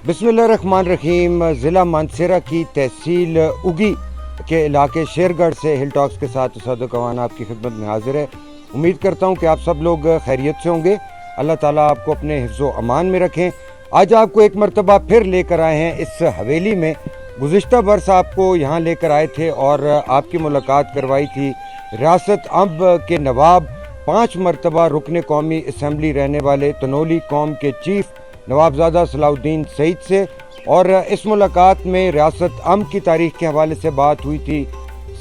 बिस्मिल्लाहिर्रहमानिर्रहीम। ज़िला मानसेरा की तहसील उगी के इलाके शेरगढ़ से हिल टॉक्स के साथ उसाद कवान आपकी खिदमत में हाजिर है। उम्मीद करता हूँ कि आप सब लोग खैरियत से होंगे। अल्लाह ताला आपको अपने हिफ्ज़ो अमान में रखें। आज आपको एक मरतबा फिर लेकर आए हैं इस हवेली में। गुज़िश्ता बरस आपको यहाँ लेकर आए थे और आपकी मुलाकात करवाई थी रियासत अंब के नवाब, 5 मरतबा रुकन कौमी असम्बली रहने वाले तनोली कौम के चीफ नवाबजादा सलाउद्दीन सईद से। और इस मुलाकात में रियासत अंब की तारीख़ के हवाले से बात हुई थी।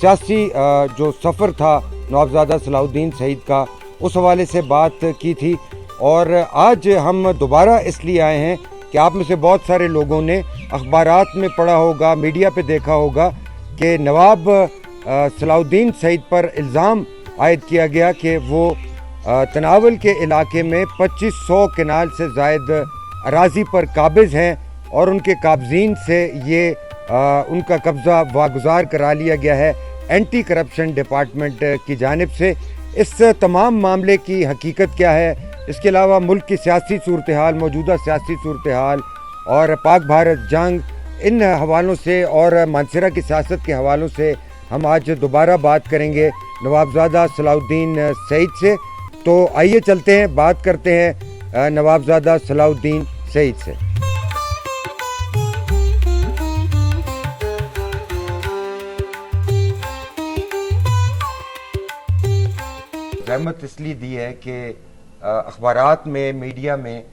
सियासी जो सफ़र था नवाबजादा सलाउद्दीन सईद का, उस हवाले से बात की थी। और आज हम दोबारा इसलिए आए हैं कि आप में से बहुत सारे लोगों ने अखबारात में पढ़ा होगा, मीडिया पे देखा होगा कि नवाब सलाउद्दीन सईद पर इल्ज़ाम आयद किया गया कि वो तनावल के इलाके में 2500 कनाल से ज़ायद अराज़ी पर काबिज़ हैं और उनके काबज़ीन से ये उनका कब्ज़ा वागुज़ार करा लिया गया है एंटी करप्शन डिपार्टमेंट की जानिब से। इस तमाम मामले की हकीकत क्या है, इसके अलावा मुल्क की सियासी सूरत हाल, मौजूदा सियासी सूरत हाल और पाक भारत जंग, इन हवालों से और मानसेरा की सियासत के हवालों से हम आज दोबारा बात करेंगे नवाबजादा सलाउद्दीन सईद से। तो आइए चलते हैं, बात करते हैं नवाबजादा सलाउद्दीन सईद से। रहमत इसलिए दी है कि अखबारात में, मीडिया में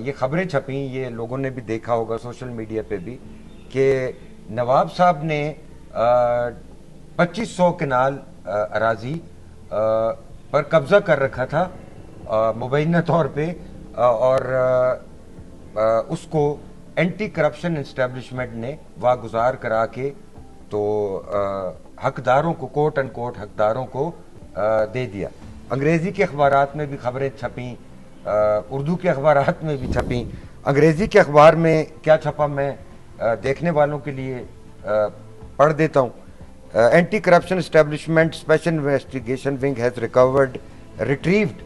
ये खबरें छपी, ये लोगों ने भी देखा होगा सोशल मीडिया पे भी, कि नवाब साहब ने 2500 कनाल अराजी पर कब्ज़ा कर रखा था मुबैना तौर पे, और उसको एंटी करप्शन इस्टेब्लिशमेंट ने वागुज़ार करा के तो हकदारों को, कोट एंड कोट हकदारों को दे दिया। अंग्रेज़ी के अखबारात में भी खबरें छपीं, उर्दू के अखबारात में भी छपीं। अंग्रेज़ी के अखबार में क्या छपा मैं देखने वालों के लिए पढ़ देता हूँ। Anti corruption establishment special investigation wing has retrieved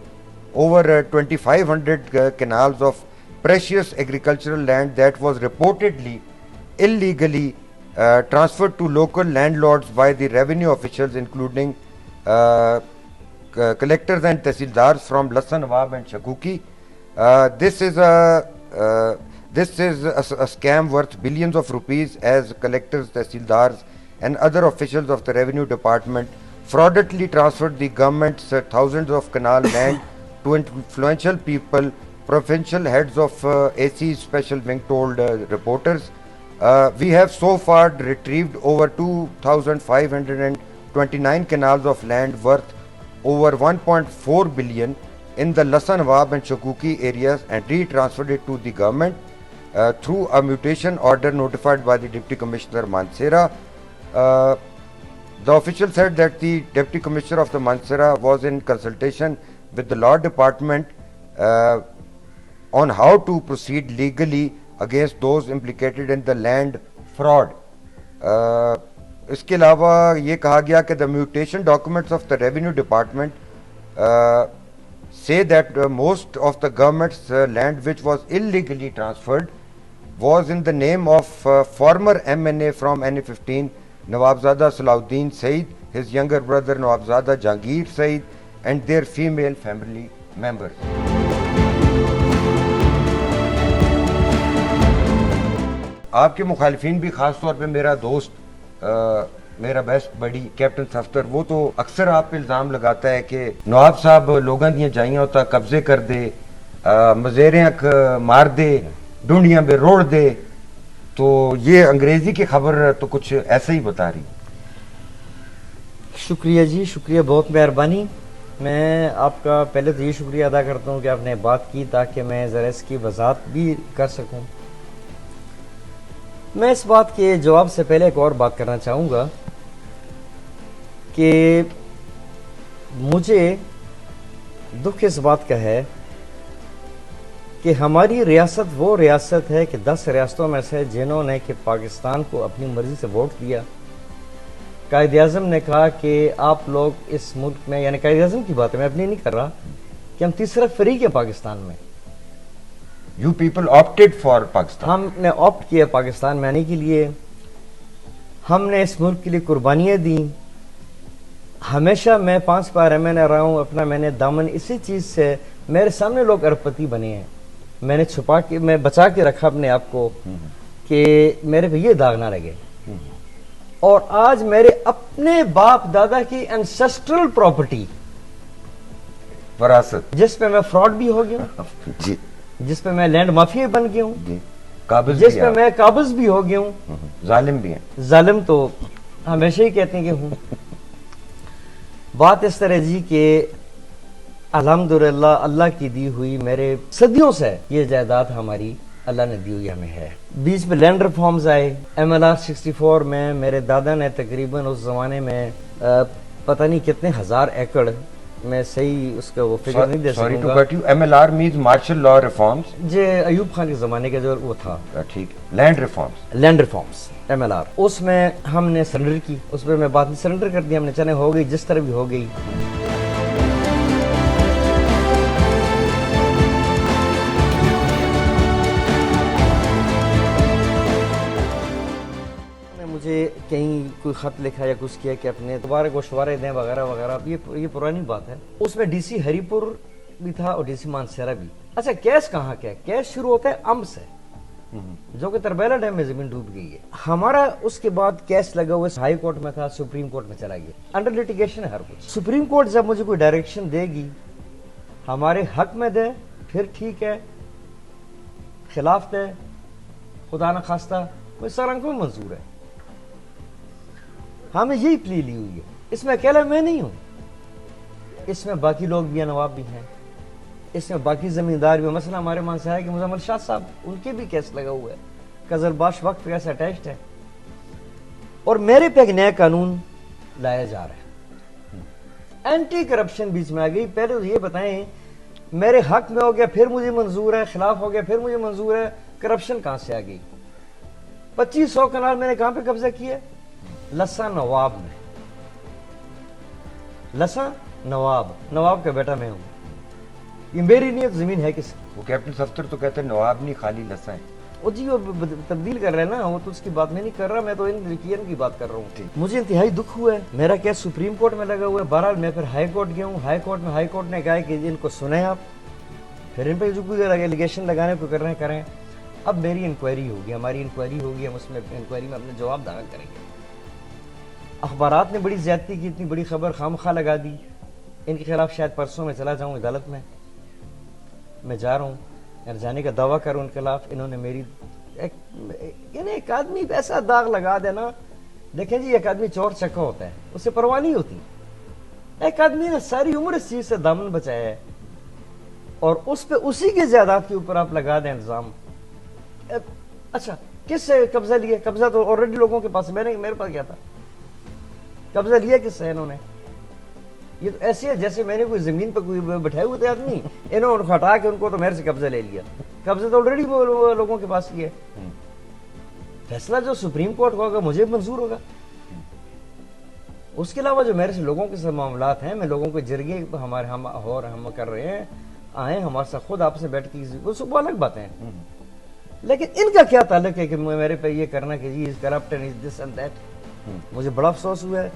over 2500 canals of precious agricultural land that was reportedly illegally transferred to local landlords by the revenue officials, including collectors and tehsildars from Lassan Nawab and Shakuki. This is a scam worth billions of rupees, as collectors, tehsildars and other officials of the revenue department fraudulently transferred the government's thousands of canal land to influential people. Provincial heads of AC Special Wing told reporters, we have so far retrieved over 2,529 canals of land worth over 1.4 billion in the Lassan Nawab and Shakuki areas and retransferred it to the government through a mutation order notified by the Deputy Commissioner Mansehra. The official said that the Deputy Commissioner of the Mansehra was in consultation with the Law Department on how to proceed legally against those implicated in the land fraud. इसके अलावा ये कहा गया कि the mutation documents of the Revenue Department say that most of the government's land which was illegally transferred was in the name of former MNA from NA15 Nawabzada Salahuddin Saeed, his younger brother Nawabzada Jahangir Saeed and their female family members. आपके मुखालिफिन भी ख़ास तौर पे मेरा दोस्त, मेरा best buddy captain Safdar, वो तो अक्सर आप पे इल्ज़ाम लगाता है कि नवाब साहब लोगों दियां जाइयां होता कब्जे कर दे, मज़ेरें अख मार दे, ढूंढियां बे रोड़ दे। तो ये अंग्रेज़ी की खबर तो कुछ ऐसे ही बता रही। शुक्रिया जी, शुक्रिया, बहुत मेहरबानी। मैं आपका पहले तो ये शुक्रिया अदा करता हूँ कि आपने बात की ताकि मैं ज़रा इसकी वजाहत भी कर सकूँ। मैं इस बात के जवाब से पहले एक और बात करना चाहूँगा कि मुझे दुख इस बात का है कि हमारी रियासत वो रियासत है कि 10 रियासतों में से जिन्होंने कि पाकिस्तान को अपनी मर्ज़ी से वोट दिया। कायद-ए-आज़म ने कहा कि आप लोग इस मुल्क में, यानी कायद-ए-आज़म की बात है, मैं अपनी नहीं कर रहा, कि हम तीसरा फरीक है पाकिस्तान में। You people opted for Pakistan. हमने ऑप्ट किया पाकिस्तान में आने के लिए, हमने इस मुल्क के लिए कुर्बानियाँ दी। हमेशा मैं 5 बार MNA रहा हूँ, अपना मैंने दामन इसी चीज़ से, मेरे सामने लोग अरबपति बने हैं, मैंने छुपा के, मैं बचा के रखा अपने आप को कि मेरे पे ये दाग ना लगे। और आज मेरे अपने बाप दादा की एंसेस्ट्रल प्रॉपर्टी, वरासत जिस पे मैं फ्रॉड भी हो गया हूँ, जी, जिस पे मैं लैंड माफिया बन गया हूँ, जी, काबिज जिस भी पे आप, मैं काबिज भी हो गया हूँ, जालिम भी हैं। जालिम तो हमेशा ही कहते हैं कि हूँ। बात इस तरह जी कि अल्हम्दुलिल्लाह अल्लाह की दी हुई, मेरे सदियों से ये जायदाद हमारी अल्लाह ने दी हुई हमें है। बीच में लैंड रिफॉर्म्स आए, MLR 64 में मेरे दादा ने तकरीबन उस जमाने में पता नहीं कितने हजार एकड़, मैं सही उसका वो फिगर नहीं दे Sorry to सकूंगा, cut you. MLR means martial law reforms. जे अयूब खान के जमाने के जो वो था, ठीक है, land reforms. Land reforms MLR, उसमें हमने सरेंडर की, उसमें मैं बात सरेंडर कर दी हमने, चले हो गई जिस तरह भी हो गई। मुझे कहीं कोई खत लिखा या कुछ किया कि अपने दोबारा गोशवारे दें वगैरह वगैरह, ये पुरानी बात है। उसमें DC हरीपुर भी था और DC मानसेरा भी। अच्छा, केस कहाँ का है? केस शुरू होता है अम से, जो कि तरबेला डैम में जमीन डूब गई है। हमारा उसके बाद केस लगा हुआ हाई कोर्ट में था, सुप्रीम कोर्ट में चला गया, अंडर लिटिगेशन है हर कुछ। सुप्रीम कोर्ट जब मुझे कोई डायरेक्शन देगी हमारे हक में दे फिर ठीक है, खिलाफ दे खुदा न खास्ता कोई सरंग को मंजूर है। हमें यही प्ली ली हुई है, इसमें अकेला मैं नहीं हूं, इसमें बाकी लोग भी हैं, नवाब भी हैं, इसमें बाकी जमींदार भी। मसला हमारे मानसा है कि मुजम्मल शाह साहब, उनके भी केस लगा हुआ है, कजलबाश वक्त केस अटैच्ड है, और मेरे पे एक नया कानून लाया जा रहा है, एंटी करप्शन बीच में आ गई। पहले तो ये बताएं, मेरे हक में हो गया फिर मुझे मंजूर है, खिलाफ हो गया फिर मुझे मंजूर है, करप्शन कहां से आ गई? 2500 कनाल मैंने कहां पे कब्जा किया? लसा नवाब में, लसा नवाब का बेटा मैं हूं, ये मेरी नहीं जमीन है किसी। वो कैप्टन सफ्तर तो कहते हैं नवाब नहीं खाली लसा है। वो जी वो तब्दील कर रहे हैं ना, वो तो उसकी बात मैं नहीं कर रहा, मैं तो इन की बात कर रहा हूँ। मुझे इंतहाई दुख हुआ है, मेरा केस सुप्रीम कोर्ट में लगा हुआ है। बहरहाल मैं फिर हाई कोर्ट गया हूँ, हाई कोर्ट ने कहा कि इनको सुने आप, फिर इन पर जो कोई एलिगेशन लगाने को कर रहे हैं करें। अब मेरी इंक्वायरी होगी, हमारी इंक्वायरी होगी, हम उसमें इंक्वायरी में अपने जवाब दाखिल करेंगे। अखबारात ने बड़ी ज्यादती की, इतनी बड़ी खबर खामखा लगा दी, इनके खिलाफ शायद परसों में चला जाऊँ अदालत में, मैं जा रहा हूँ यार, जाने का दावा करूँ उनके खिलाफ। इन्होंने मेरी एक आदमी ऐसा दाग लगा देना, देखें जी, एक आदमी चोर चक्का होता है, उससे परवाह नहीं होती। एक आदमी ने सारी उम्र इस चीज से दामन बचाया है और उस पे उसी के जायदाद के ऊपर आप लगा दें इल्जाम। अच्छा, किससे कब्जा लिया? कब्जा तो ऑलरेडी लोगों के पास, मेरे पास क्या था? कब्जा लिया किससे इन्होंने? ये तो ऐसे है जैसे मैंने कोई जमीन पर कोई बैठाए हुए थे आदमी, इन्होंने हटा के उनको तो मेरे से कब्जा ले लिया। कब्जा तो ऑलरेडी लोगों के पास ही है। फैसला जो सुप्रीम कोर्ट का होगा मुझे मंजूर होगा। उसके अलावा जो मेरे से लोगों के साथ मामलात हैं, मैं लोगों के जरिए हम कर रहे हैं, आए हमारे साथ खुद आपसे बैठ के, वो सब अलग बातें हैं। लेकिन इनका क्या ताल्लुक है कि मेरे पे ये करना कि जी is corrupt and is this and that? मुझे बड़ा अफसोस हुआ है,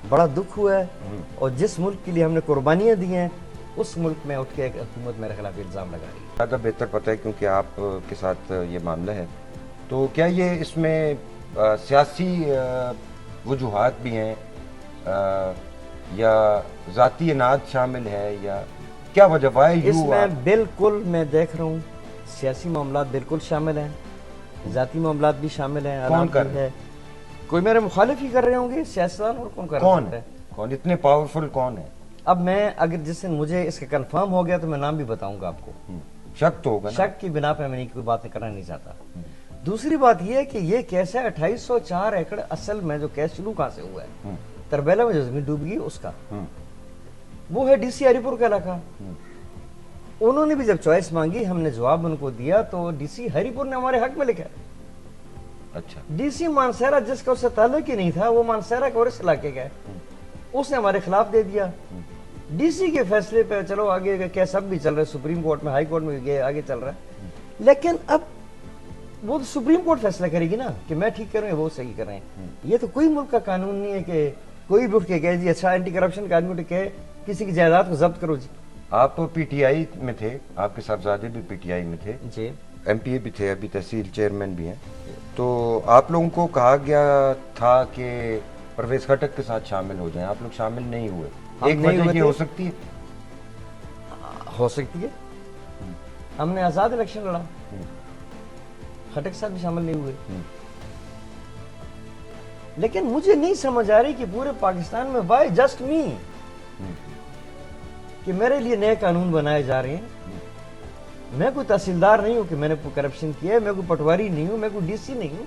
बड़ा दुख हुआ है, और जिस मुल्क के लिए हमने कुर्बानियां दी हैं उस मुल्क में उठ के एक हुकूमत मेरे खिलाफ इल्ज़ाम लगा रही है। ज़्यादा बेहतर पता है क्योंकि आप के साथ ये मामला है, तो क्या ये इसमें सियासी वजूहात भी हैं या ज़ाती अनाज शामिल है, या क्या वजह है? इसमें बिल्कुल मैं देख रहा हूँ सियासी मामलात बिल्कुल शामिल हैं, ज़ाती मामलात भी शामिल हैं। कौन कर रहे हैं? कोई मेरे मुखालिफ ही कर रहे होंगे सियासतदान, और कौन कर रहे हैं? कौन इतने पावरफुल कौन है? अब मैं अगर जिस दिन मुझे इसका कंफर्म हो गया तो मैं नाम भी बताऊंगा आपको। शक तो होगा ना? शक की बिना पे मैं कोई बात करना नहीं चाहता। दूसरी बात यह है कि ये केस है 2804 एकड़, असल में जो केस शुरू कहां से हुआ है, तरबेला में जो जमीन डूब गई उसका, वो है DC हरीपुर का इलाका। उन्होंने भी जब चॉइस मांगी, हमने जवाब उनको दिया, तो DC हरीपुर ने हमारे हक में लिखा। अच्छा, DC मानसेरा जिसका उससे ताल्लुक ही नहीं था, वो मानसेरा का और इस इलाके का है, उसने हमारे खिलाफ दे दिया। DC के फैसले पे चलो आगे केस अब भी चल रहा है, सुप्रीम कोर्ट में, हाई कोर्ट में गए, आगे चल रहा है। लेकिन अब वो तो सुप्रीम कोर्ट फैसला करेगी ना कि मैं ठीक कर रहा हूँ वो सही कर रहे हैं। ये तो कोई मुल्क का कानून नहीं है कि कोई भी उठ के कहे जी अच्छा एंटी करप्शन का आदमी उठ के किसी की जायदाद को जब्त करो जी। आप पीटीआई में थे, आपके साहबजादे भी पीटीआई में थे जी, एमपीए भी थे, अभी तहसील चेयरमैन भी हैं, तो आप लोगों को कहा गया था कि परवेज खटक के साथ शामिल हो जाएं, आप लोग शामिल नहीं हुए। हम एक नहीं वजह हुए ये थे। हो सकती है, हो सकती है। हमने आजाद इलेक्शन लड़ा, खटक साहब भी शामिल नहीं हुए। लेकिन मुझे नहीं समझ आ रही कि पूरे पाकिस्तान में वाई जस्ट मी कि मेरे लिए नए कानून बनाए जा रहे हैं। मैं कोई तहसीलदार नहीं हूं कि मैंने करप्शन किया है, मैं कोई पटवारी नहीं हूं, मैं कोई डीसी नहीं हूं।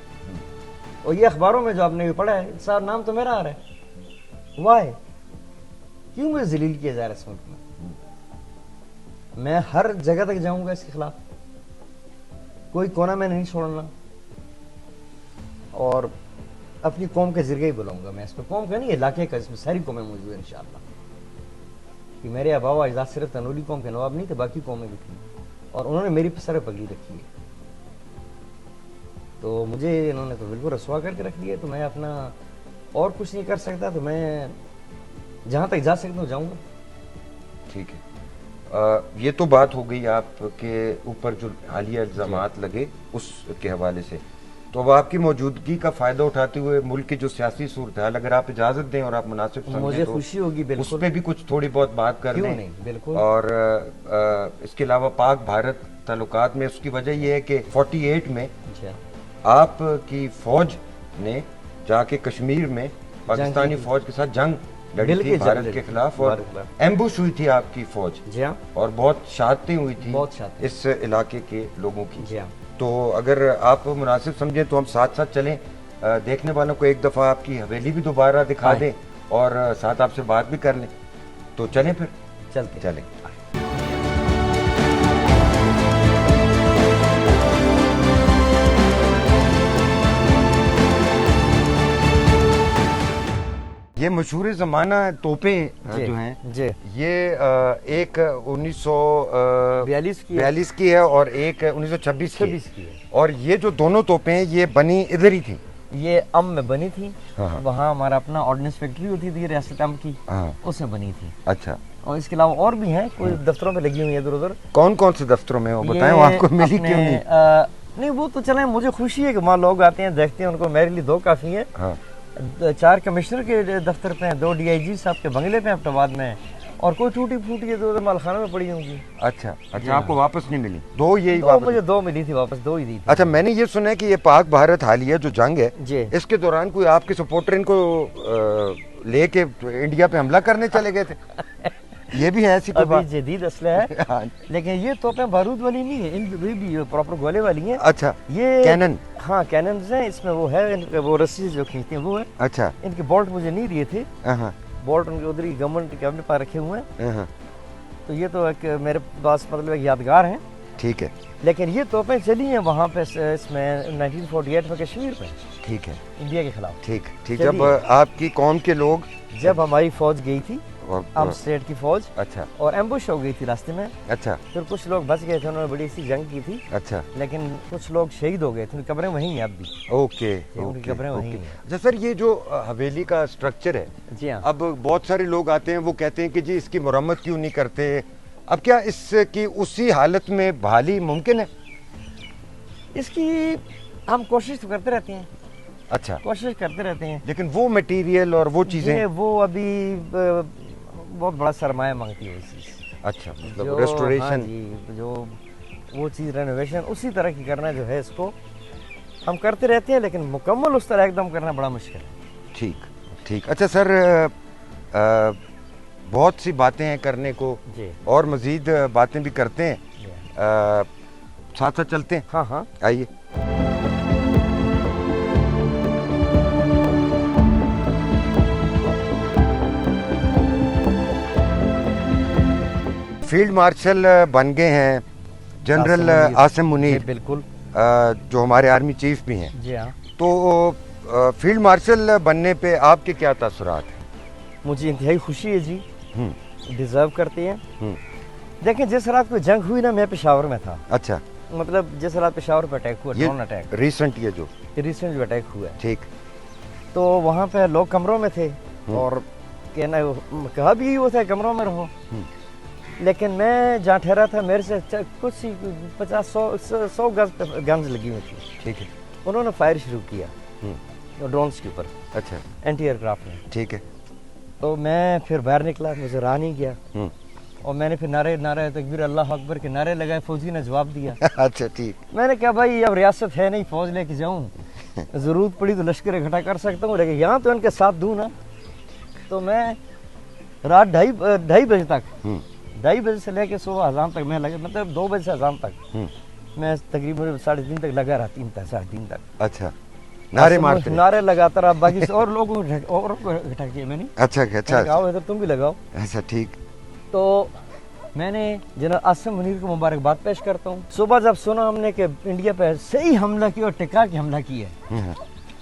और ये अखबारों में जो आपने भी पढ़ा है सारा नाम तो मेरा आ रहा है। वाई, क्यों मुझे जलील किया जा रहा है इस मुल्क में? मैं हर जगह तक जाऊंगा इसके खिलाफ, कोई कोना में नहीं छोड़ना और अपनी कौम के जरिए ही बुलाऊंगा मैं। इस पर कौम का नहीं, इलाके का, इसमें सारी कौमें मौजूद है इंशाअल्लाह। कि मेरे आबा अजदाद सिर्फ तनूरी कौम के नवाब नहीं थे, बाकी कौमें भी थी और उन्होंने मेरी सर पगड़ी रखी है। तो मुझे इन्होंने तो बिल्कुल रसवा करके रख दिया। तो मैं अपना और कुछ नहीं कर सकता, तो मैं जहाँ तक जा सकता हूँ जाऊँगा। ठीक है। ये तो बात हो गई आपके ऊपर जो हालिया इल्जामात लगे उसके हवाले से। तो अब आपकी मौजूदगी का फायदा उठाते हुए मुल्क की जो सियासी सूरत हाल, अगर आप इजाजत दें और आप मुनासिब समझें मुझे तो खुशी होगी बिल्कुल, उस पे भी कुछ थोड़ी बहुत बात कर क्यों लें। नहीं, बिल्कुल। और इसके अलावा पाक भारत ताल्लुकात में उसकी वजह यह है कि 48 में आपकी फौज ने जाके कश्मीर में पाकिस्तानी फौज के साथ जंग लड़ी थी भारत के खिलाफ, और एम्बुश हुई थी आपकी फौज, और बहुत शहादतें हुई थी इस इलाके के लोगों की। तो अगर आप मुनासिब समझें तो हम साथ साथ चलें, देखने वालों को एक दफ़ा आपकी हवेली भी दोबारा दिखा दें और साथ आपसे बात भी कर लें। तो चलें फिर, चलें। ये मशहूर ज़माना तोपें जो हैं ये एक 1942 की है और एक 1926 की है। और ये जो दोनों तोपें हैं ये बनी इधर ही थी, ये अम में बनी थी। वहाँ हमारा अपना ऑर्डिनेंस फैक्ट्री होती थी रियासत अम की, उसमें बनी थी। अच्छा। और इसके अलावा और भी हैं, कोई दफ्तरों पे लगी हुई है इधर उधर। कौन कौन से दफ्तरों में, वो बताएं, वो आपको मिली क्यों नहीं? नहीं वो तो चले, मुझे खुशी है कि वहाँ लोग आते हैं देखते हैं, उनको मेरे लिए दो काफ़ी है। 4 कमिश्नर के दफ्तर पे हैं, 2 DIG साहब के बंगले पे अब्टाबाद में, और कोई टूटी फूटी है तो मालखाना में पड़ी होंगी। अच्छा, आपको वापस नहीं मिली? दो यही वापस? मुझे 2 मिली थी वापस, 2 ही दी थी। अच्छा, मैंने ये सुना है कि ये पाक भारत हालिया जो जंग है इसके दौरान कोई आपके सपोर्टर इनको लेके इंडिया पे हमला करने चले गए थे। ये भी है ऐसी कोई बात? जदीद असला है लेकिन ये तोपें बारूद वाली नहीं है, इन भी प्रॉपर गोले वाली हैं। अच्छा, ये कैनन? हाँ, कैनन हैं, इसमें वो है, वो रस्सी जो खींचते हैं वो है। अच्छा। इनके बोल्ट मुझे नहीं दिए थे, बोल्ट उनके उधर ही गवर्नमेंट के अपने पास रखे हुए हैं। तो ये तो एक मेरे पास मतलब एक यादगार है। ठीक है। लेकिन ये तोपें चली हैं वहाँ पे इसमें 1948 में कश्मीर में। ठीक है, इंडिया के खिलाफ। ठीक। जब आपकी कौम के लोग, जब हमारी फौज गई थी, आर्म स्टेट की फौज, अच्छा, और एम्बुश हो गई थी रास्ते में। अच्छा। फिर कुछ लोग बच गए थे, उन्होंने बड़ी सी जंग की थी। अच्छा। लेकिन कुछ लोग शहीद हो गए थे, उनकी कब्रें वहीं हैं अब भी। ओके, उनकी कब्रें वहीं हैं। अच्छा सर, ये जो हवेली का स्ट्रक्चर है, जी हाँ, अब बहुत सारे लोग आते हैं, वो कहते हैं कि जी इसकी मरम्मत क्यों नहीं करते? अब क्या इसकी उसी हालत में बहाली मुमकिन है? इसकी हम कोशिश तो करते रहते हैं। अच्छा, कोशिश करते रहते हैं, लेकिन वो मटेरियल और वो चीजें, वो अभी बहुत बड़ा सरमाया मांगती है चीज। अच्छा, मतलब रेस्टोरेशन, जो वो चीज रेनोवेशन उसी तरह की करना जो है, इसको हम करते रहते हैं, लेकिन मुकम्मल उस तरह एकदम करना बड़ा मुश्किल है। ठीक। अच्छा सर, बहुत सी बातें हैं करने को और मजीद बातें भी करते हैं, साथ साथ चलते हैं। हाँ, आइए। फील्ड मार्शल बन गए हैं जनरल आसिम मुनीर, बिल्कुल, जो हमारे आर्मी चीफ भी हैं। जी हाँ। तो फील्ड मार्शल बनने पे आपके क्या तासुरात हैं? मुझे इंतहाई खुशी है जी, डिजर्व करते हैं। देखें, जिस रात कोई जंग हुई ना, मैं पेशावर में था। अच्छा। मतलब जिस रात पेशावर पे अटैक हुआ, ड्रोन अटैक रीसेंट ये जो रिसेंट जो अटैक हुआ है, ठीक, तो वहाँ पे लोग कमरों में थे और कहना कहा भी वो था कमरों में रहो, लेकिन मैं जहाँ ठहरा था मेरे से कुछ 50-100 गन्स लगी हुई थी। ठीक है, उन्होंने फायर शुरू किया ड्रोन्स के ऊपर, अच्छा, एंटी एयरक्राफ्ट में। ठीक है, तो मैं फिर बाहर निकला, मुझे रहा नहीं गया और मैंने फिर नारे तकबीर अल्लाह अकबर के नारे लगाए। फौजी ने जवाब दिया। अच्छा, ठीक, मैंने कहा भाई अब रियासत है नहीं फौज लेके जाऊं, ज़रूरत पड़ी तो लश्कर इकट्ठा कर सकता हूँ, लेकिन यहाँ तो इनके साथ दूँ ना। तो मैं रात ढाई बजे तक 2:30 बजे से लेके सुबह अजान तक मैं लगा, मतलब 2 बजे से अजान तक मैं तकरीबन 3:30 तक लगा रहा, 3 तक 3:30 तक। अच्छा, नारे मारते रहे? नारे लगाता रहा, बाकी और लोगों को इकट्ठा किया मैंने। अच्छा, अच्छा, आओ इधर तुम भी लगाओ। अच्छा, ठीक, तो मैंने जनरल आसिम मुनीर को मुबारकबाद पेश करता हूँ। सुबह जब सुना हमने कि इंडिया पे सही हमला किया और टिका के हमला किया,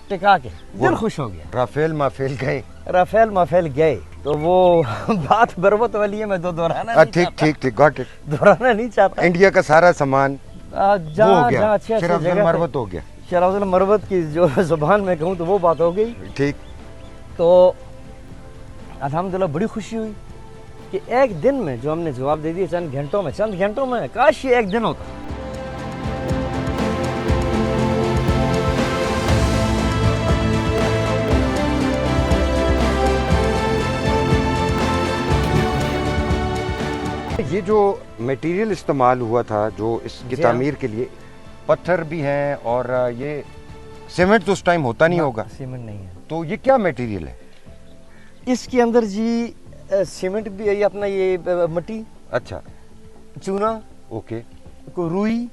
टिका के दिल खुश हो गया। राफेल माफेल गए, राफेल माफेल गए, तो वो बात बरबत वाली है, मैं दोहराना नहीं ठीक, ठीक, ठीक, गॉट इट, दोहराना नहीं चाहता। इंडिया का सारा सामान जहाँ अच्छे जगह मरबत हो गया, शराफत मरबत की जो जुबान में कहूँ तो वो बात हो गई। ठीक, तो अल्हम्दुलिल्लाह बड़ी खुशी हुई कि एक दिन में जो हमने जवाब दे दिया, चंद घंटों में, काश ये एक दिन होता। ये जो मटेरियल इस्तेमाल हुआ था जो इसकी तामीर के लिए, पत्थर भी हैं और ये सीमेंट तो उस टाइम होता नहीं होगा, सीमेंट नहीं है, तो ये क्या मटेरियल है? इसके अंदर जी सीमेंट भी है, ये अपना ये मिट्टी, अच्छा, चूना, ओके, को रुई,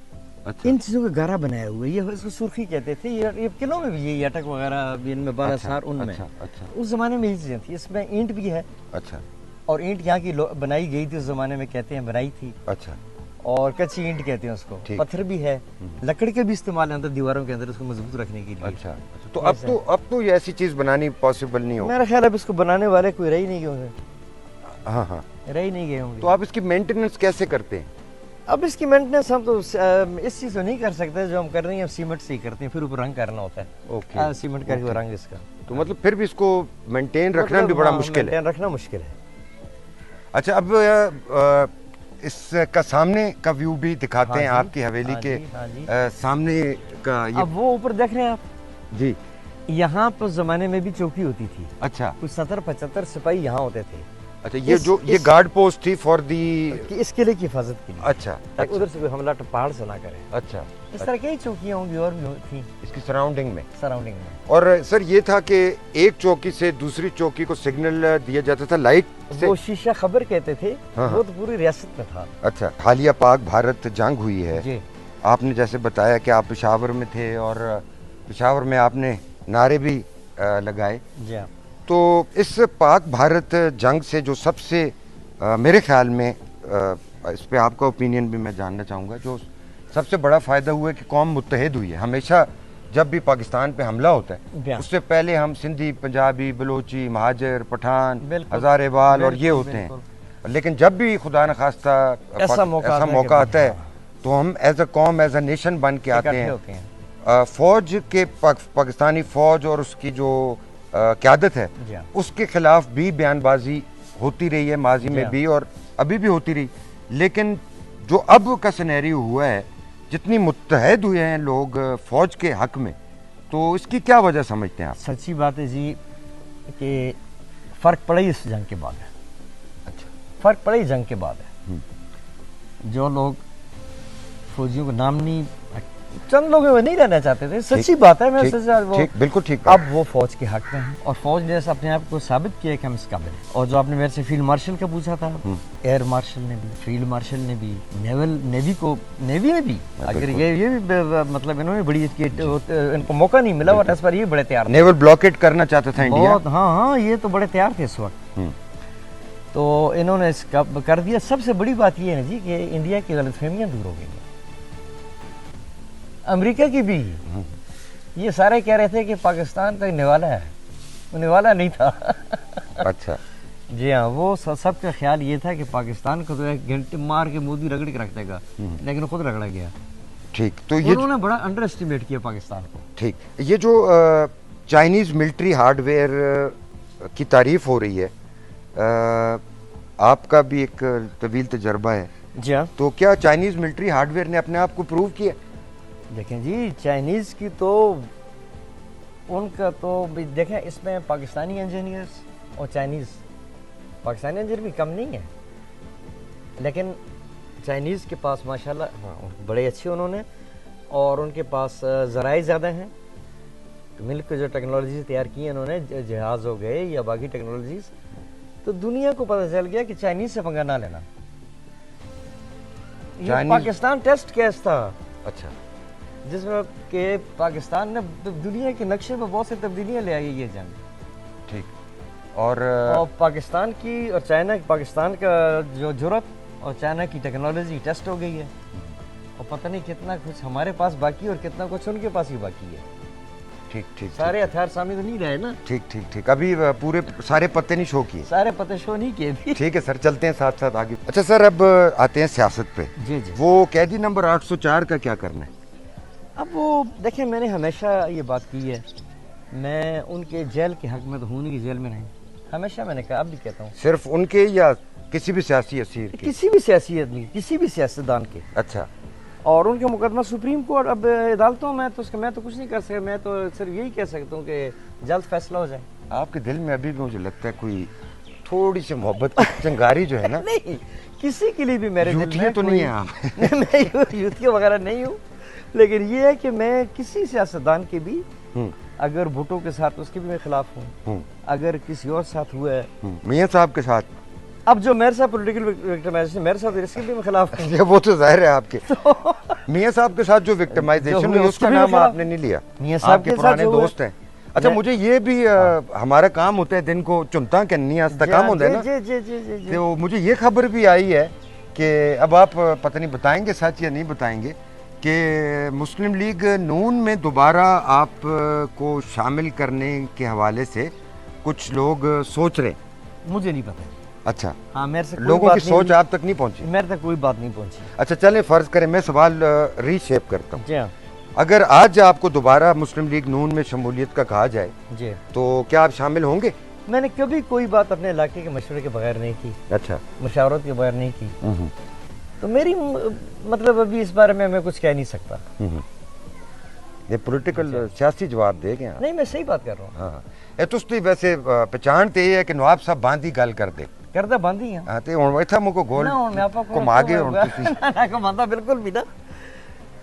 अच्छा, इन चीज़ों का गारा बनाया हुआ है। ये इसको सुर्खी कहते थे। ये किलों में भी ये अटक वगैरह इनमें 12 सार उनमें, अच्छा, अच्छा, उस जमाने में ये चीज़ें थी। इसमें ईंट भी है, अच्छा, और ईंट यहाँ की बनाई गई थी उस जमाने में, कहते हैं बनाई थी, अच्छा, और कच्ची ईंट कहते हैं उसको। पत्थर भी है, लकड़ी के भी इस्तेमाल है अंदर दीवारों के अंदर उसको मजबूत रखने के लिए। अच्छा, तो अब तो ये ऐसी चीज बनानी पॉसिबल नहीं होगा। मेरा ख्याल है अब इसको बनाने वाले कोई रह ही नहीं गए होंगे। हाँ, हाँ, रह ही नहीं गए होंगे। तो आप इसकी मेंटेनेंस कैसे करते हैं? अब इसकी मेंटेनेंस हम तो इस चीज़ को नहीं कर सकते जो हम कर रहे हैं, सीमेंट से ही करते हैं, फिर ऊपर रंग करना होता है। ओके, सीमेंट करके रंग इसका, तो मतलब फिर भी इसको मेंटेन रखना भी बड़ा मुश्किल है। मेंटेन रखना मुश्किल है। अच्छा, अब इसका सामने का व्यू भी दिखाते हैं, आपकी हवेली के सामने का। ये अब वो ऊपर देख रहे हैं आप जी, यहाँ पर जमाने में भी चौकी होती थी। अच्छा, कुछ 70-75 सिपाही यहाँ होते थे। अच्छा, ये गार्ड पोस्ट थी फॉर दी, इसके लिए की हिफाजत के लिए। अच्छा, ताकि उधर से कोई हमला पहाड़ से ना करे। अच्छा, इस तरह कई चौकियाँ होंगी और भी थी इसकी सराउंडिंग में। और सर ये था कि एक चौकी से दूसरी चौकी को सिग्नल दिया जाता था लाइट से। वो शीशा खबर कहते थे। हाँ, वो तो पूरी रियासत में था। अच्छा, हालिया पाक भारत जंग हुई है जी। आपने जैसे बताया कि आप पेशावर में थे और पेशावर में आपने नारे भी लगाए। जी हाँ। तो इस पाक भारत जंग से जो सबसे मेरे ख्याल में इस पे आपका ओपिनियन भी मैं जानना चाहूँगा, जो सबसे बड़ा फ़ायदा हुआ है कि कौम मुत्तहिद हुई है। हमेशा जब भी पाकिस्तान पे हमला होता है उससे पहले हम सिंधी, पंजाबी, बलोची, महाजर, पठान, हज़ारे बाल और ये होते हैं, लेकिन जब भी खुदा न खास्ता ऐसा मौका आता है तो हम एज अ कौम, एज अ नेशन बन के आते हैं। फ़ौज के पाकिस्तानी फ़ौज और उसकी जो क़यादत है उसके ख़िलाफ़ भी बयानबाजी होती रही है माजी में भी और अभी भी होती रही, लेकिन जो अब का सिनेरियो हुआ है, जितनी मुत्तहद हुए हैं लोग फ़ौज के हक में, तो इसकी क्या वजह समझते हैं आप? सच्ची बात है जी कि फ़र्क पड़ा ही इस जंग के बाद है। अच्छा, फ़र्क पड़ा ही जंग के बाद है। जो लोग फौजियों को नाम नहीं, चंद लोग नहीं रहना चाहते थे, सच्ची बात है। मैं बिल्कुल ठीक। अब वो फौज के हक में हैं और फौज ने अपने आप को साबित किया कि हम इस काबिल हैं। और जो आपने मेरे से फील्ड मार्शल का पूछा था, एयर मार्शल ने भी, फील्ड मार्शल ने भी, नेवी में भी, अगर ये भी मतलब इन्होंने बड़ी इनको मौका नहीं मिला और इस पर ये बड़े तैयार, नेवल ब्लॉकेट करना चाहता था इंडिया। हाँ, ये तो बड़े तैयार थे इस वक्त। तो इन्होंने इसका कर दिया। सबसे बड़ी बात ये है जी कि इंडिया की गलतफहमियां दूर हो गई। अमेरिका की भी, ये सारे कह रहे थे कि पाकिस्तान का निवाला है, वो निवाला नहीं था। अच्छा, जी हाँ, वो सबका ख्याल ये था कि पाकिस्तान को तो एक घंटे मार के मोदी रगड़ के रख देगा, लेकिन खुद रगड़ा गया। ٹھیک تو یہ انہوں نے بڑا انڈر اسٹیمیٹ کیا پاکستان کو. ٹھیک یہ جو چائنیز ملٹری ہارڈ ویئر کی تعریف ہو رہی ہے آپ کا بھی ایک طویل تجربہ ہے جی ہاں. تو کیا چائنیز ملٹری ہارڈ ویئر نے اپنے آپ کو پروو کیا؟ دیکھیں جی چائنیز کی تو ان کا تو دیکھیں اس میں پاکستانی انجینئرز اور چائنیز پاکستانی انجینئر بھی کم نہیں ہے لیکن چائنیز کے پاس ماشاءاللہ بڑے اچھے انہوں نے اور ان کے پاس ذرائع زیادہ ہیں. ملک کے جو ٹیکنالوجیز تیار کی ہیں انہوں نے جہاز ہو گئے یا باقی ٹیکنالوجیز تو دنیا کو پتہ چل گیا کہ چائنیز سے پنگا نہ لینا. یہ پاکستان ٹیسٹ کیس تھا اچھا جس میں کہ پاکستان نے دنیا کے نقشے میں بہت سی تبدیلیاں لے آئی یہ جنگ. ٹھیک اور پاکستان کی اور چائنا پاکستان کا جو جرأت اور چائنا کی ٹیکنالوجی ٹیسٹ ہو گئی ہے اور پتہ نہیں کتنا کچھ ہمارے پاس باقی اور کتنا کچھ ان کے پاس ہی باقی ہے. ٹھیک ٹھیک سارے ہتھیار سامنے تو نہیں رہے نا. ٹھیک ٹھیک ٹھیک ابھی پورے سارے پتے نہیں شو کیے. سارے پتے شو نہیں کیے بھی. ٹھیک ہے سر چلتے ہیں ساتھ ساتھ آگے. اچھا سر اب آتے ہیں سیاست پہ. جی جی. وہ قیدی نمبر 804 کا کیا کرنا ہے؟ اب وہ دیکھیں میں نے ہمیشہ یہ بات کی ہے میں ان کے جیل کے حق میں تو ہوں نہیں جیل میں نہیں. ہمیشہ میں نے کہا اب بھی کہتا ہوں صرف ان کے یا کسی بھی سیاسی اسیر کے؟ کسی بھی سیاسی آدمی کسی بھی سیاستدان کے. اچھا اور ان کا مقدمہ سپریم کورٹ اب عدالتوں میں تو اس کا میں تو کچھ نہیں کر سکتا. میں تو صرف یہی کہہ سکتا ہوں کہ جلد فیصلہ ہو جائے. آپ کے دل میں ابھی بھی مجھے لگتا ہے کوئی تھوڑی سی محبت کی چنگاری جو ہے نا. نہیں کسی کے لیے بھی میرے دل میں تو نہیں ہے آپ. میں یوتھی وغیرہ نہیں ہوں لیکن یہ ہے کہ میں کسی سیاستدان کے بھی اگر بھٹو کے ساتھ اس کے بھی میں خلاف ہوں اگر کسی اور ساتھ ہوا ہے میاں صاحب کے ساتھ اب جو میرے ساتھ پولیٹیکل وکٹمائزیشن میرے ساتھ اس کے بھی میں خلاف ہوں. وہ تو ظاہر ہے آپ کے میاں صاحب کے ساتھ جو وکٹمائزیشن ہوئی اس کا نام آپ نے نہیں لیا. میاں صاحب کے پرانے دوست ہیں. اچھا مجھے یہ بھی ہمارا کام ہوتا ہے دن کو چنتا کرنی آستا کام ہوتا ہے نا. جی جی جی جی تو مجھے یہ خبر بھی آئی ہے کہ اب آپ پتہ نہیں بتائیں گے سچ یا نہیں بتائیں گے کہ مسلم لیگ نون میں دوبارہ آپ کو شامل کرنے کے حوالے سے کچھ لوگ سوچ رہے ہیں. مجھے نہیں پتہ. اچھا ہاں میرے سے لوگوں کی سوچ آپ تک نہیں پہنچی؟ میرے تک کوئی بات نہیں پہنچی. اچھا چلیں فرض کریں میں سوال ری شیپ کرتا ہوں. جی ہاں. اگر آج آپ کو دوبارہ مسلم لیگ نون میں شمولیت کا کہا جائے جی تو کیا آپ شامل ہوں گے؟ میں نے کبھی کوئی بات اپنے علاقے کے مشورے کے بغیر نہیں کی. اچھا مشاورت کے بغیر نہیں کی. تو میری مطلب ابھی اس بارے میں کچھ کہہ نہیں سکتا. یہ پولیٹیکل سیاسی جواب دے گے. نہیں میں صحیح بات کر رہا ہوں. ہاں تستی ویسے پہچانتے یہ ہے کہ نواب صاحب باندھی گل کر دے کردا باندھی ہیں. ہاں تے ہن ایتھا مکو گول کو ماگے ہن تسی نہ کو ماندا بالکل بھی نہ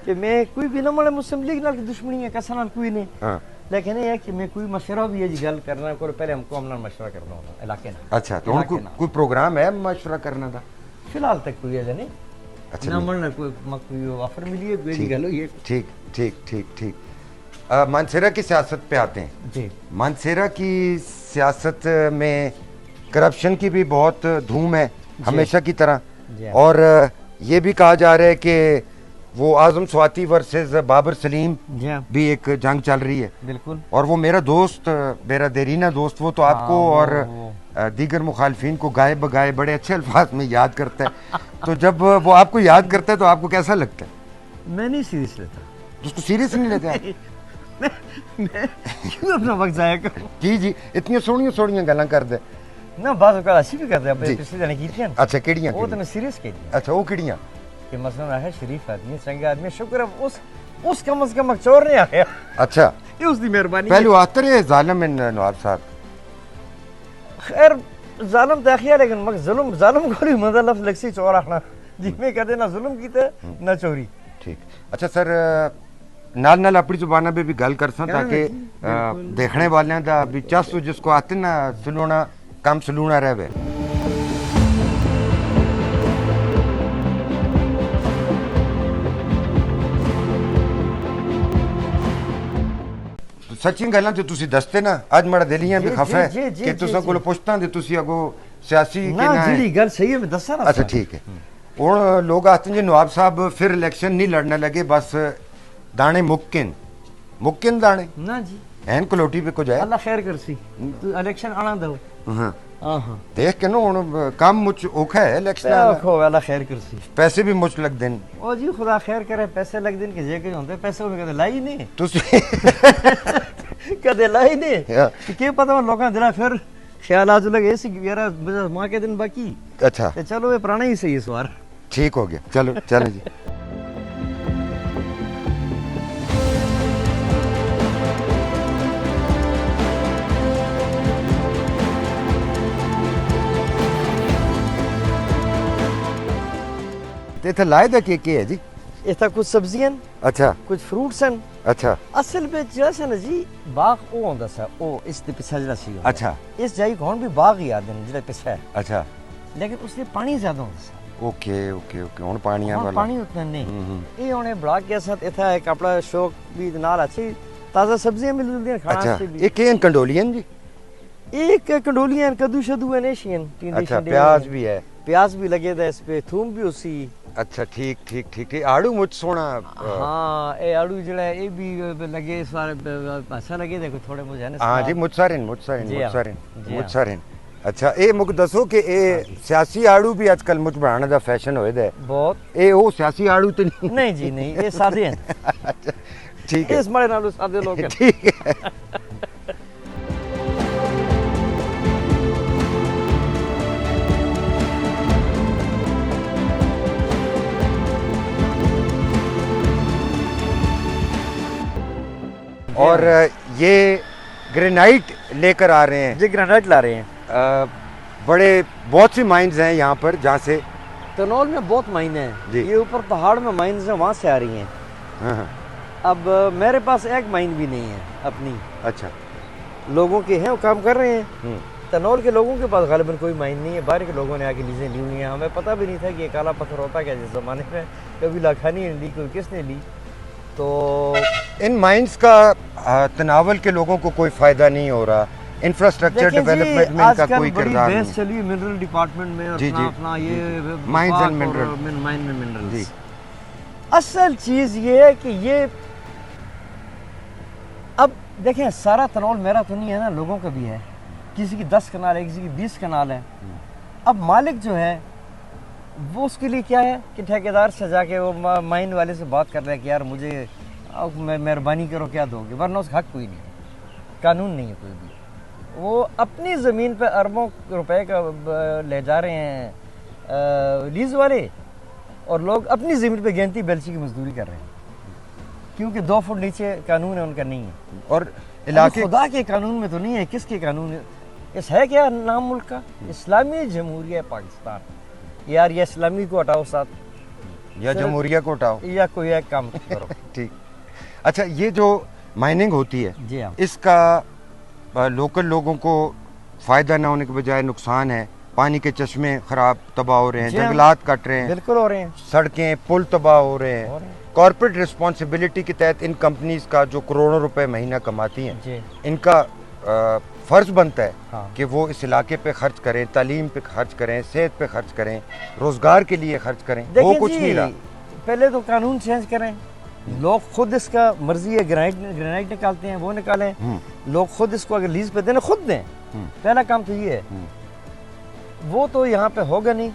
کہ میں کوئی بھی نہ مڑے مسلم لیگ نال دشمنی ہے کسا نال کوئی نہیں. ہاں لیکن یہ ہے کہ میں کوئی مشورہ بھی ہے جی گل کرنا کو پہلے ہم کو نال مشورہ کرنا ہونا علاقے نال. اچھا تو کوئی پروگرام ہے مشورہ کرنے دا؟ فی الحال تک کوئی ہے نہیں. اچھا نہ مڑنا کوئی آفر ملی ہے کوئی گل ہوئی ہے. ٹھیک ٹھیک ٹھیک ٹھیک. مانسیرا کی سیاست پہ آتے ہیں. جی مانسیرا کی سیاست میں کرپشن کی بھی بہت دھوم ہے ہمیشہ کی طرح. اور یہ بھی کہا جا رہا ہے کہ وہ اعظم سواتی ورسز بابر سلیم بھی ایک جنگ چل رہی ہے. بالکل. اور وہ میرا دوست میرا دیرینہ دوست وہ تو آپ کو اور دیگر مخالفین کو گائے بگائے بڑے اچھے الفاظ میں یاد کرتا ہے. تو جب وہ آپ کو یاد کرتا ہے تو آپ کو کیسا لگتا ہے؟ میں نہیں سیریس لیتا. اس کو سیریس نہیں لیتے آپ؟ میں کیوں اپنا وقت ضائع کروں؟ جی جی اتنی سوڑیاں گلاں کر دے نہ بعض اوقات اچھی بھی کرتے ہیں پچھلے جانے کی تھی. اچھا کیڑیاں وہ تو میں سیریس کہتی ہوں. اچھا وہ کیڑیاں کہ مثلا ہے شریف آدمی چنگا آدمی شکر ہے اس کم از کم چور نہیں آیا. اچھا یہ اس دی مہربانی. پہلو آتر ہے ظالم نواب صاحب. خیر ظالم تاخیر لیکن مگر ظالم کو نہیں مزہ لفظ لگسی چور آنا جی میں کہتے نہ ظلم کیتے نہ چوری. ٹھیک. اچھا سر نال نال اپنی زبانہ پہ بھی گل کر ساں تاکہ دیکھنے والے دا بھی چس جس کو آتے نا سلونا کم سلونا رہے. سچی گلاں تے تسی دستے نا اج میرا دلیاں بھی خفا ہے کہ تساں کولو پوچھتاں تے تسی اگو سیاسی کہ نہ جڑی گل صحیح ہے میں دساں نا. اچھا ٹھیک ہے. ہن لوگ آتے ہیں نواب صاحب پھر الیکشن نہیں لڑنے لگے بس دانے ممکن دانے نہ جی این کلوٹی پہ کو جائے اللہ خیر کرسی تو الیکشن آنا دو. ہاں ہاں ہاں دیکھ کے نا ہوں کام مجھ اوکھا ہے الیکشن کھو والا خیر کرسی پیسے بھی مجھ لگ دین او جی خدا خیر کرے پیسے لگ دن کہ جے کہ ہوندے پیسے انہیں کدے لائی نہیں تسی کدے لائی نہیں کہ پتہ لوکاں دلا پھر خیالات لگے سی یار ماں کے دن باقی اچھا تے چلو یہ پرانا ہی صحیح اس بار ٹھیک ہو گیا چلو چلیں جی تے لائے دا کہ ہے جی اس تا کچھ سبزیاں اچھا کچھ فروٹس ہیں اچھا اصل میں جیسا نا جی باغ او ہوندا سا او اس دے پیچھے جڑا سی اچھا اس جائی کون بھی باغ ہی آدن جڑا پیچھے ہے اچھا لیکن اس میں پانی زیادہ ہوندا سا اوکے اوکے اوکے ہن پانیاں والا پانی اتنا نہیں یہ ہونے بڑا کے ساتھ ایتھا ایک اپنا شوق بھی نال اچھی تازہ سبزیاں مل جلدی ہیں کھانا اچھا سے بھی یہ کین کنڈولیاں جی ایک کنڈولیاں کدو شدو ہیں نیشین اچھا پیاز بھی ہے پیاز بھی لگے دا اس پہ تھوم بھی اسی اچھا ٹھیک ٹھیک ٹھیک ٹھیک آڑو مجھ سونا ہاں اے آڑو جڑا ہے اے بھی لگے سارے اچھا لگے دے تھوڑے مجھے نا ہاں جی مجھ سارن جی ہاں اچھا اے مجھ دسو کہ اے سیاسی آڑو بھی آج کل مجھ بڑھانے دا فیشن ہوئے دے بہت اے او سیاسی آڑو تے نہیں نہیں جی نہیں یہ سادے ہیں ٹھیک ہے اس مارے نالو سادے لوگ ہیں ٹھیک ہے اور یہ گرینائٹ لے کر آ رہے ہیں جی گرینائٹ لا رہے ہیں بڑے بہت سی مائنز ہیں یہاں پر جہاں سے تنول میں بہت مائن ہیں یہ اوپر پہاڑ میں مائنز ہیں وہاں سے آ رہی ہیں اب میرے پاس ایک مائن بھی نہیں ہے اپنی اچھا لوگوں کے ہیں وہ کام کر رہے ہیں تنول کے لوگوں کے پاس غالباً کوئی مائن نہیں ہے باہر کے لوگوں نے آ کے لیزیں لی ہوئی ہیں ہمیں پتہ بھی نہیں تھا کہ یہ کالا پتھر ہوتا کیا جس زمانے میں کبھی لاکھانی نے لی کوئی کس نے لی تو ان مائنز کا تناول کے لوگوں کو کوئی فائدہ نہیں ہو رہا انفراسٹرکچر ڈیولپمنٹ میں ان کا کوئی کردار نہیں چلی منرل ڈپارٹمنٹ میں جی اپنا یہ مائنز اینڈ منرل اصل چیز یہ ہے کہ یہ اب دیکھیں سارا تنول میرا تو نہیں ہے نا لوگوں کا بھی ہے کسی کی 10 کنال ہے کسی کی 20 کنال ہے اب مالک جو ہے وہ اس کے لیے کیا ہے کہ ٹھیکیدار سے جا کے وہ مائن والے سے بات کر رہا ہے کہ یار مجھے مہربانی کرو کیا دو گے ورنہ اس کا حق کوئی نہیں قانون نہیں ہے کوئی بھی وہ اپنی زمین پہ اربوں روپے کا لے جا رہے ہیں لیز والے اور لوگ اپنی زمین پہ گینتی بیلچی کی مزدوری کر رہے ہیں کیونکہ 2 فٹ نیچے قانون ہے ان کا نہیں ہے اور علاقے خدا کے قانون میں تو نہیں ہے کس کے قانون ہے اس ہے کیا نام ملک کا اسلامی جمہوریہ پاکستان یار یہ اسلامی کو ہٹاؤ ساتھ یا جمہوریہ کو ہٹاؤ یا کوئی ایک کام کرو ٹھیک اچھا یہ جو مائننگ ہوتی ہے جی ہاں اس کا لوکل لوگوں کو فائدہ نہ ہونے کے بجائے نقصان ہے پانی کے چشمے خراب تباہ ہو رہے ہیں جنگلات کٹ رہے ہیں بالکل ہو رہے ہیں سڑکیں پل تباہ ہو رہے ہیں کارپوریٹ رسپانسبلٹی کے تحت ان کمپنیز کا جو کروڑوں روپے مہینہ کماتی ہیں ان کا فرض بنتا ہے کہ وہ اس علاقے پہ خرچ کریں تعلیم پہ خرچ کریں صحت پہ خرچ کریں روزگار کے لیے خرچ کریں وہ کچھ نہیں رہا پہلے تو قانون چینج کریں لوگ خود اس کا مرضی ہے گرینائٹ نکالتے ہیں وہ نکالیں لوگ خود اس کو اگر لیز پہ دیں خود دیں پہلا کام تو یہ ہے وہ تو یہاں پہ ہوگا نہیں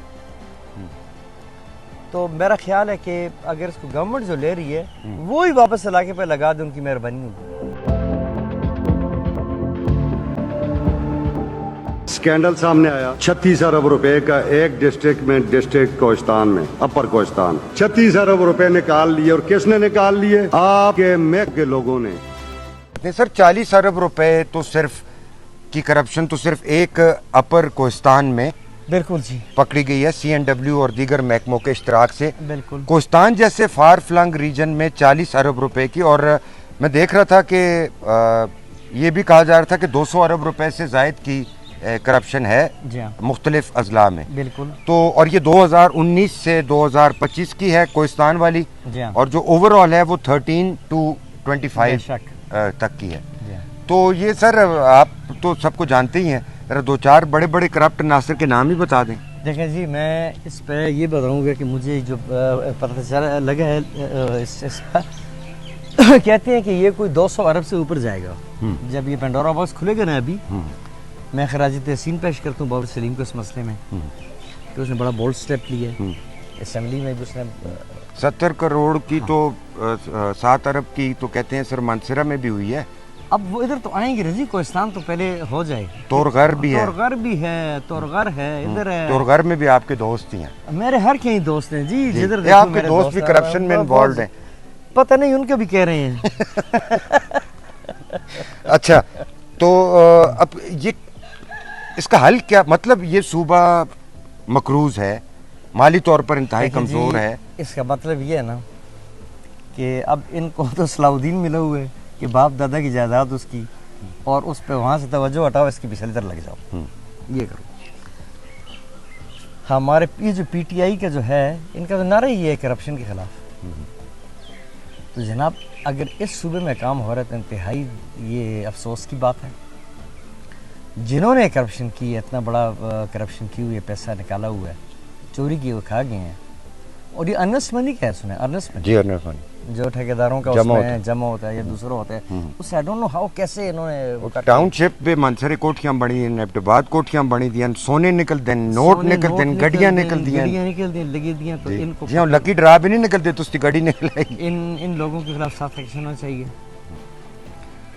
تو میرا خیال ہے کہ اگر اس کو گورنمنٹ جو لے رہی ہے وہی واپس علاقے پہ لگا دیں ان کی مہربانی ہوگی اسکینڈل سامنے آیا 36 ارب روپے کا ایک ڈسٹرکٹ میں ڈسٹرکٹ کوہستان میں اپر کوہستان 36 ارب روپے نکال لیے اور کس نے نکال لیے آپ کے میک کے لوگوں نے سر 40 ارب روپے تو صرف کی کرپشن تو صرف ایک اپر کوہستان میں بالکل جی پکڑی گئی ہے CNW اور دیگر محکموں کے اشتراک سے بالکل کوہستان جیسے فار فلنگ ریجن میں 40 ارب روپے کی اور میں دیکھ رہا تھا کہ یہ بھی کہا جا رہا تھا کہ 200 ارب روپے سے زائد کی کرپشن ہے مختلف اضلاع میں بالکل تو اور یہ 2019 سے 2025 کی ہے کوہستان والی اور جو اوور آل ہے وہ 13 to 25 تک کی ہے تو یہ سر آپ تو سب کو جانتے ہی ہیں ذرا 2-4 بڑے بڑے کرپٹ عناصر کے نام ہی بتا دیں دیکھیں جی میں اس پہ یہ بتاؤں گا کہ مجھے جو پتہ چلا لگا ہے اس کا کہتے ہیں کہ یہ کوئی 200 ارب سے اوپر جائے گا جب یہ پینڈورا باکس کھلے گا نا ابھی میں خراج تحسین پیش کرتا ہوں بابر سلیم کو اس مسئلے میں کہ اس نے بڑا بولڈ سٹیپ لیا ہے. اسمبلی میں بھی اس نے 70 کروڑ کی تو 7 ارب کی تو کہتے ہیں سر مانسرا میں بھی ہوئی ہے. اب وہ ادھر تو آئیں گے رضی, کوہستان تو پہلے ہو جائے. تورغر بھی ہے, تورغر بھی ہے, تورغر ہے, ادھر ہے. تورغر میں بھی آپ کے دوست ہی ہیں. میرے ہر کہیں دوست ہیں جی, جدھر یہ دیکھو آپ کے میرے دوست بھی ہیں. کرپشن میں انوالوڈ ہیں. پتہ نہیں ان کے بھی کہہ رہے ہیں. اچھا تو اب یہ اس کا حل کیا, مطلب یہ صوبہ مقروض ہے, مالی طور پر انتہائی کمزور ہے. اس کا مطلب یہ ہے نا کہ اب ان کو تو صلاح الدین ملا ہوا ہے کہ باپ دادا کی جائیداد اس کی, اور اس پہ وہاں سے توجہ ہٹاؤ, اس کی پچھلی طرف لگ جاؤ, یہ کرو. ہمارے یہ جو پی ٹی آئی کا جو ہے, ان کا تو نعرہ ہی ہے کرپشن کے خلاف. تو جناب اگر اس صوبے میں کام ہو رہا ہے تو انتہائی یہ افسوس کی بات ہے. جنہوں نے کرپشن کی ہے, اتنا بڑا کرپشن کی ہوئی ہے, پیسہ نکالا ہوا ہے, چوری کی وہ کھا گئے ہیں. اور یہ ارنسٹ منی کیا ہے سنا ہے, ارنسٹ منی جی ارنسٹ منی جو ٹھیکیداروں کا اس میں جمع ہوتا ہے یا دوسرا ہوتا ہے, اس آئی ڈونٹ نو ہاؤ کیسے انہوں نے ٹاؤن شپ پہ مانسرے کوٹھیاں بنی, نیبٹ آباد کوٹھیاں بنی دیا, سونے نکل دیں, نوٹ نکل دیں, گڈیاں نکل دیں, گڈیاں نکل دیں, لگی دیں. تو ان کو جی ہاں لکی ڈرا بھی نہیں نکل دے تو اس کی گاڑی نکل آئے گی. ان لوگوں کے خلاف سخت ایکشن ہونا چاہیے.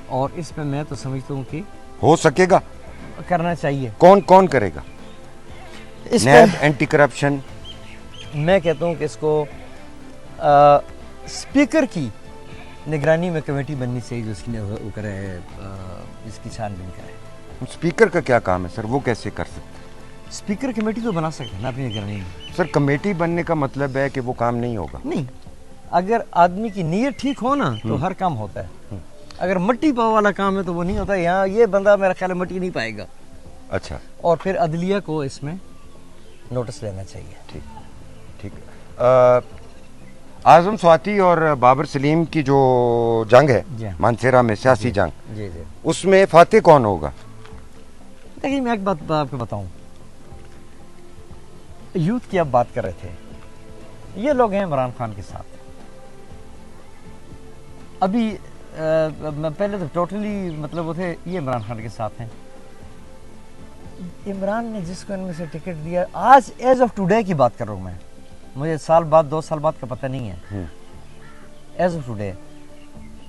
اور اس پہ میں تو سمجھتا ہوں کہ ہو سکے گا, کرنا چاہیے. کون کون کرے گا؟ اس نیب, اینٹی کرپشن. میں کہتا ہوں کہ اس کو اسپیکر کی نگرانی میں کمیٹی بننی چاہیے جو اس کی وہ کرے, اس کی چھان بین کرے. اسپیکر کا کیا کام ہے سر, وہ کیسے کر سکتے ہیں؟ اسپیکر کمیٹی تو بنا سکتے ہیں نا اپنی نگرانی میں. سر کمیٹی بننے کا مطلب ہے کہ وہ کام نہیں ہوگا. نہیں, اگر آدمی کی نیت ٹھیک ہو نا تو ہر کام ہوتا ہے. اگر مٹی پاؤ والا کام ہے تو وہ نہیں ہوتا. یہاں یہ بندہ میرا خیال ہے مٹی نہیں پائے گا. اچھا, اور پھر عدلیہ کو اس میں نوٹس لینا چاہیے. ٹھیک ٹھیک. اعظم سواتی اور بابر سلیم کی جو جنگ ہے مانسیرا میں, سیاسی جنگ, جی جی, اس میں فاتح کون ہوگا؟ دیکھیے میں ایک بات آپ کو بتاؤں, یوتھ کی اب بات کر رہے تھے, یہ لوگ ہیں عمران خان کے ساتھ. ابھی پہلے تو ٹوٹلی مطلب وہ تھے یہ عمران خان کے ساتھ ہیں. عمران نے جس کو ان میں سے ٹکٹ دیا, آج ایز آف ٹوڈے کی بات کر رہا ہوں میں, مجھے سال بعد 2 سال بعد کا پتہ نہیں ہے, ایز آف ٹوڈے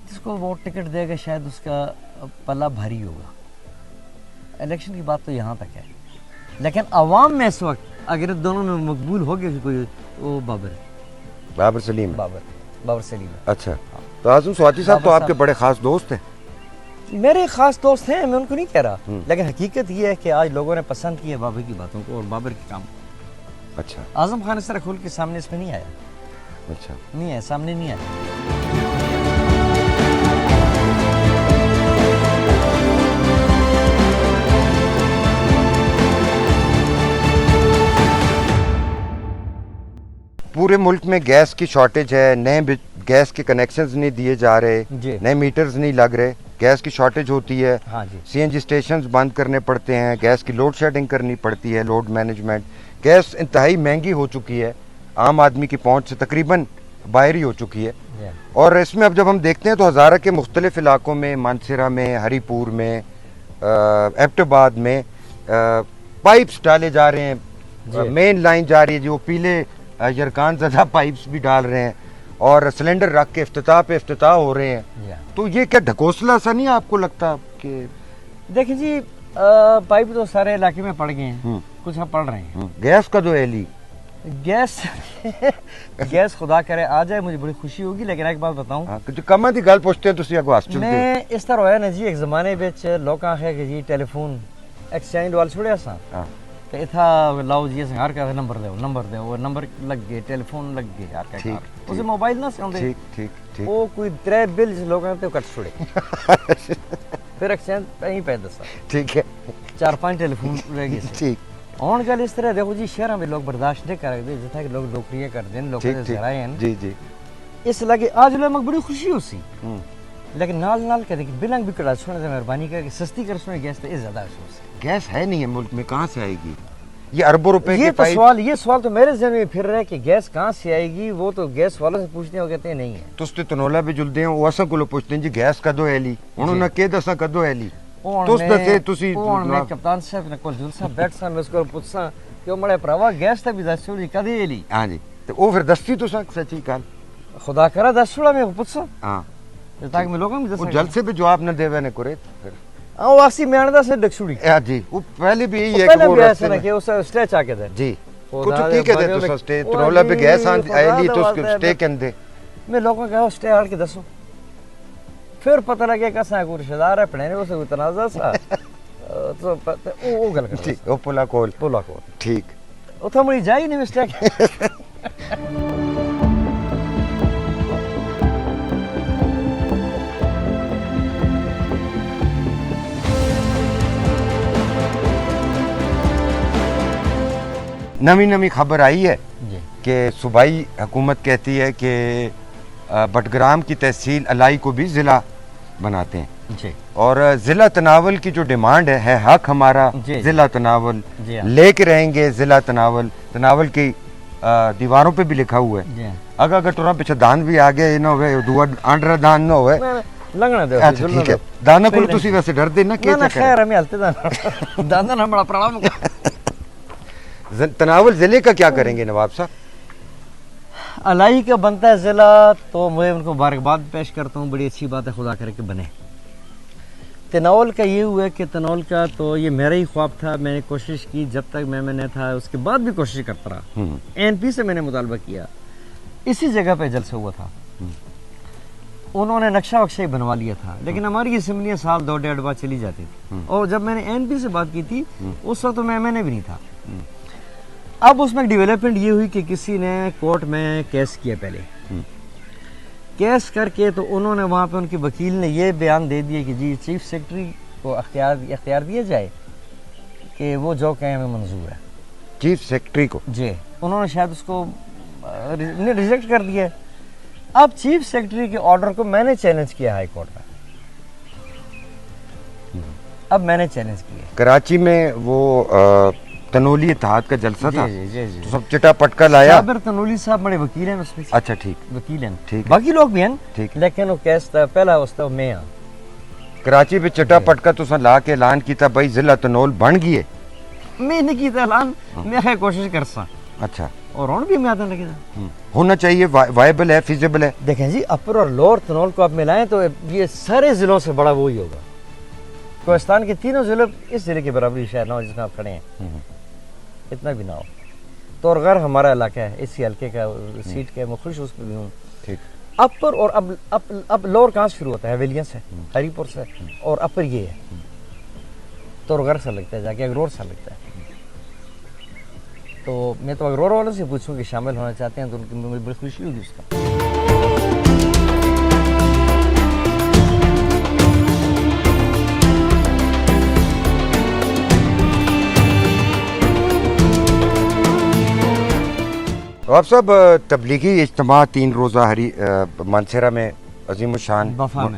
جس کو وہ ٹکٹ دے گا شاید اس کا پلہ بھاری ہوگا. الیکشن کی بات تو یہاں تک ہے, لیکن عوام میں اس وقت اگر دونوں میں مقبول ہو گیا کوئی, وہ بابر سلیم. بابر سلیم. اچھا, تو اعظم سواتی صاحب تو آپ کے بڑے خاص دوست ہیں. میرے خاص دوست ہیں, میں ان کو نہیں کہہ رہا, لیکن حقیقت یہ ہے کہ آج لوگوں نے پسند کی ہے بابر کی باتوں کو اور بابر کے کام. اچھا, اعظم خان اس طرح کھول کے سامنے اس میں نہیں آیا. اچھا, نہیں آیا, سامنے نہیں آیا. پورے ملک میں گیس کی شارٹیج ہے, نئے گیس کے کنیکشنز نہیں دیے جا رہے, نئے میٹرز نہیں لگ رہے, گیس کی شارٹیج ہوتی ہے. سی این جی اسٹیشنز بند کرنے پڑتے ہیں, گیس کی لوڈ شیڈنگ کرنی پڑتی ہے, لوڈ مینجمنٹ. گیس انتہائی مہنگی ہو چکی ہے, عام آدمی کی پہنچ سے تقریباً باہر ہی ہو چکی ہے. اور اس میں اب جب ہم دیکھتے ہیں تو ہزارہ کے مختلف علاقوں میں, مانسیرا میں, ہری پور میں, ایبٹ آباد میں پائپس ڈالے جا رہے ہیں, مین لائن جا رہی ہے, جو پیلے یرکان زدہ پائپس بھی ڈال رہے ہیں, اور سلنڈر رکھ کے افتتاح پہ افتتاح ہو رہے ہیں. تو یہ کیا ڈھکوسلا سا نہیں آپ کو لگتا کہ؟ دیکھیں جی, پائپ تو سارے علاقے میں پڑ گئے ہیں, کچھ ہم پڑھ رہے ہیں. گیس کا جو ایلی گیس خدا کرے آ جائے, مجھے بڑی خوشی ہوگی. لیکن ایک بات بتاؤں, کما دی گل پوچھتے ہیں تسی اگو ہاسپٹل دے. میں اس طرح ہویا نا جی, ایک زمانے وچ لوکاں آکھیا کہ جی ٹیلی فون ایکسچینج وال چھوڑیا سا, تے اتھا لاؤ جی ہر کا نمبر دے, وہ نمبر لگ گئے, ٹیلی فون لگ گئے, ہر کا اسے موبائل نہ سوندے. ٹھیک ٹھیک ٹھیک. وہ کوئی 3 بل لوگوں نے کٹ چھوڑے, پھر ایکسچینج پہ ہی پہ دسا. ٹھیک ہے, 4-5 ٹیلی فون رہ گئے. ٹھیک. اور گل اس طرح دیکھو جی, شہراں میں لوگ برداشت نہیں کر رہے, جتنا کہ لوگ نوکریاں کرتے ہیں, لوگوں سے ذرائع ہیں. جی جی, اس لگے آج لوگ بڑی خوشی ہو سی, لیکن نال کہتے کہ بلنگ بھی کٹا چھوڑنے سے مہربانی کر کے سستی کر سونے گیس تو زیادہ افسوس ہے. گیس ہے نہیں ہے ملک میں, کہاں سے آئے گی؟ یہ اربوں روپے یہ سوال تو میرے ذہن میں پھر رہا ہے کہ گیس کہاں سے آئے گی. وہ تو گیس والوں سے پوچھتے ہیں, وہ کہتے ہیں نہیں ہے. تستے تنولا بھی جلدے ہیں, وہ اساں کولو پوچھتے ہیں جی گیس کدو ایلی, انہوں نے کہ دسا کدو ایلی. تو اس سے ਤੁਸੀਂ میں کپتان صاحب نے کول جلسا بیٹھسا میں اس کو پوچھسا کہ وہ مڑے پراوا گیس تے بھی دسو جی کدی لی ہاں جی تو وہ پھر دستی تو سچی کال خدا کرا دسوڑا میں پوچھسا ہاں تاکہ میں لوگوں میں وہ دسا جلد سے بھی جواب نہ دے نے کرے پھر او واسی میں آندا سے ڈکسوڑی ہاں جی وہ پہلے بھی یہی ہے پہلے کہ وہ بھی راستے ایسا میں نہ کہ اس اسٹیچ آ کے دے جی کچھ ٹھیک ہے تو سستے ترولا پہ گیس آئے تو اس کے سٹے کندے میں لوگوں کہا اسٹے آڑ کے دسو پھر پتہ لگے کہ اساں کوئی رشتہ دار ہے پڑھنے وہ سے کوئی تنازع سا تو وہ گل کر ٹھیک وہ پولا کول بولا کو ٹھیک اتھا مڑی جائی نہیں مسٹیک نمی نمی خبر آئی ہے جی کہ صوبائی حکومت کہتی ہے کہ بٹگرام کی تحصیل الائی کو بھی ضلع بناتے ہیں جی اور ضلع تناول کی جو ڈیمانڈ ہے حق ہمارا جی ضلع تناول جی ہاں لے کے رہیں گے ضلع تناول کی دیواروں پہ بھی لکھا ہوا ہے جی ہاں اگر ٹورا پیچھے دان بھی آگے نہ ہوئے دو آنڈرا دان نہ ہوئے لنگنا دے اچھا ٹھیک ہے دانا کو تسی ویسے ڈر دے نا کہ نہ خیر ہمیں ہلتے دانا دانا نہ بڑا پرابلم تناول ضلع کا کیا کریں گے نواب صاحب الائی کا بنتا ہے ضلع تو میں ان کو مبارکباد پیش کرتا ہوں بڑی اچھی بات ہے خدا کرے کہ بنے تناول کا یہ ہوا کہ تناول کا تو یہ میرا ہی خواب تھا میں نے کوشش کی جب تک میں نے تھا اس کے بعد بھی کوشش کرتا رہا این پی سے میں نے مطالبہ کیا اسی جگہ پہ جلسہ ہوا تھا انہوں نے نقشہ وقشہ ہی بنوا لیا تھا لیکن ہماری اسمبلیاں سال 2.5 بعد چلی جاتی تھی اور جب میں نے این پی سے بات کی تھی اس وقت تو میں نے بھی نہیں تھا اب اس میں ڈیولپمنٹ یہ ہوئی کہ کسی نے کورٹ میں کیس کیا پہلے کیس کر کے تو انہوں نے وہاں پہ ان کے وکیل نے یہ بیان دے دیا کہ جی چیف سیکرٹری کو اختیار دیا جائے کہ وہ جو کہیں ہمیں منظور ہے چیف سیکرٹری کو جی انہوں نے شاید اس کو ریجیکٹ کر دیا اب چیف سیکرٹری کے آرڈر کو میں نے چیلنج کیا ہائی کورٹ میں اب میں نے چیلنج کیا کراچی میں وہ تنولی اتحاد کا جلسہ تھا جی جی جی تو سب چٹا پٹکا لایا صابر تنولی صاحب بڑے وکیل ہیں اس میں اچھا ٹھیک وکیل ہیں ٹھیک باقی لوگ بھی ہیں ٹھیک لیکن وہ کیس تھا پہلا اس تھا میں ہاں کراچی پہ چٹا پٹکا تو سن لا کے اعلان کیتا بھائی ضلع تنول بن گئی ہے میں نے کیتا اعلان میں خیر کوشش کرسا اچھا اور اور بھی میں آتا لگے تھا ہونا چاہیے وائبل ہے فیزیبل ہے دیکھیں جی اپر اور لوور تنول کو آپ ملائیں تو یہ سارے ضلعوں سے بڑا وہی ہوگا کوہستان کے تینوں ضلع اس ضلع کے برابری شہر نہ ہو جس میں آپ کھڑے ہیں اتنا بھی نہ ہو تو اور غیر ہمارا علاقہ ہے اسی حلقے کا سیٹ کا میں خوش اس پہ بھی ہوں ٹھیک اپر اور اب لوور کہاں سے شروع ہوتا ہے حویلیاں سے ہری پور سے اور اپر یہ ہے تو غیر سا لگتا ہے جا کے اگرور سا لگتا ہے تو میں تو اگرور والوں سے پوچھوں کہ شامل ہونا چاہتے ہیں تو ان کی مجھے بڑی خوشی ہوگی اس کا آپ صاحب تبلیغی اجتماع 3 روزہ مانسہرہ میں عظیم الشان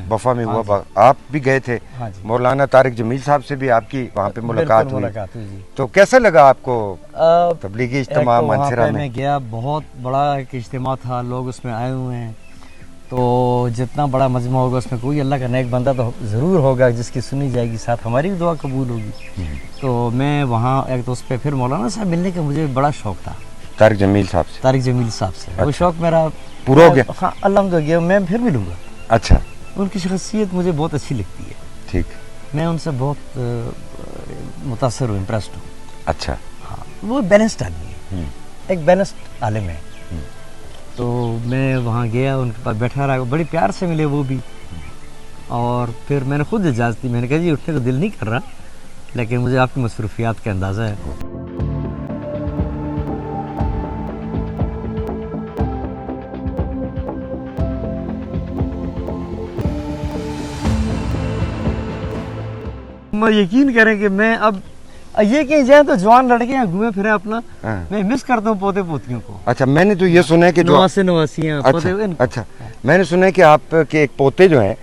بفا میں ہوا آپ بھی گئے تھے مولانا طارق جمیل صاحب سے بھی آپ کی وہاں پہ ملاقات ہوئی تو کیسا لگا آپ کو تبلیغی اجتماع مانسہرہ میں گیا بہت بڑا ایک اجتماع تھا لوگ اس میں آئے ہوئے ہیں تو جتنا بڑا مجمع ہوگا اس میں کوئی اللہ کا نیک بندہ تو ضرور ہوگا جس کی سنی جائے گی ساتھ ہماری بھی دعا قبول ہوگی تو میں وہاں ایک تو اس پہ پھر مولانا صاحب ملنے کا مجھے بڑا شوق تھا طارق جمیل صاحب سے طارق جمیل صاحب سے وہ شوق میرا پورا ہو گیا ہاں الحمدللہ میں پھر ملوں گا اچھا ان کی شخصیت مجھے بہت اچھی لگتی ہے ٹھیک میں ان سے بہت متاثر ہوں امپریسڈ ہوں اچھا ہاں وہ بیلنسڈ آدمی ہے ایک بیلنسڈ عالم ہے تو میں وہاں گیا ان کے پاس بیٹھا رہا بڑی پیار سے ملے وہ بھی اور پھر میں نے خود اجازت دی میں نے کہا جی اٹھنے کو دل نہیں کر رہا لیکن مجھے آپ کی مصروفیات کا اندازہ ہے یقین کریں کہ میں اب یہ کہیں جائیں تو جوان لڑکے ہیں گھومے پھرے اپنا میں مس کرتا ہوں پوتے پوتیوں کو اچھا میں نے تو یہ سنا ہے کہ نواسیاں اچھا میں نے سنا ہے کہ آپ کے ایک پوتے جو ہیں